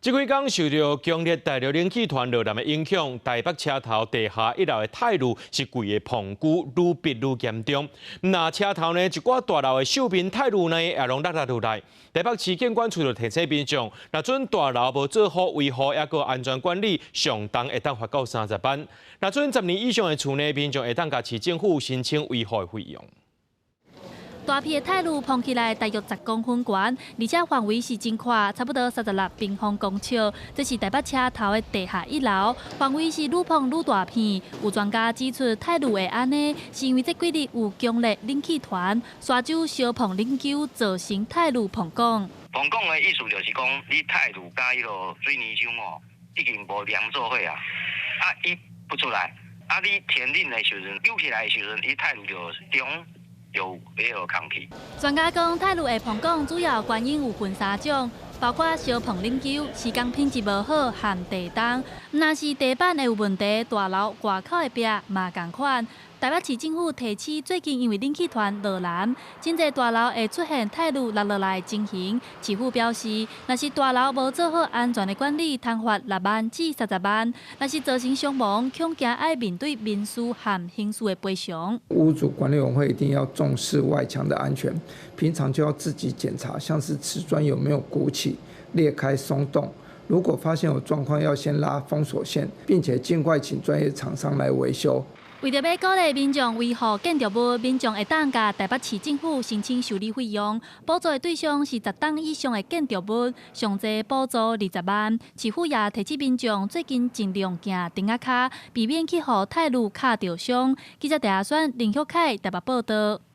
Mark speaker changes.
Speaker 1: 这几天受到强烈大陆冷气团热浪的影响，台北车头地下一楼的泰路是贵的棚谷愈逼愈严重。那车头呢，一寡大楼的秀平泰路呢，也拢落落来。台北市建管处就提醒民众，若准大楼无做好维护也个安全管理，上当会当罚到30万。若准10年以上的厝呢，民众会当甲市政府申请维护的费用。
Speaker 2: 大片的泰路碰起来大约10公分高，而且范围是真宽，差不多36平方公尺。这是台北车头的地下一楼，范围是愈碰愈大片。有专家指出，泰路会安尼，是因为这几日有强烈冷气团沙洲小碰冷球，造成泰路碰拱。
Speaker 3: 碰拱的意思就是讲，你泰路甲迄落水泥墙哦，已经无连做伙啊，伊不出来，你填冷的时阵，扭起来的时阵，伊泰路就中。 有空气。
Speaker 2: 专家讲，泰路的碰拱主要原因有分3种，包括小碰冷球、施工品质无好和地动。若是地板的有问题，大楼外口的壁嘛同款。台北市政府提起，最近因为冷气团落南，真侪大楼会出现泰路落落来的情形。市府表示，若是大楼无做好安全的管理，通罚6万至30万；若是造成伤亡，恐惊要面对民事和刑事的赔偿。
Speaker 4: 屋主管理委员会一定要重视外墙的安全，平常就要自己检查，像是瓷砖有没有鼓起、裂开、松动。如果发现有状况，要先拉封锁线，并且尽快请专业厂商来维修。
Speaker 2: 为着要鼓励民众维护建筑物，民众会当甲台北市政府申请修理费用，补助的对象是10栋以上的建筑物，上侪补助20万。市府也提醒民众最近尽量行钉仔脚，避免去互泰路卡着伤。记者陈亚轩、林旭凯台北报道。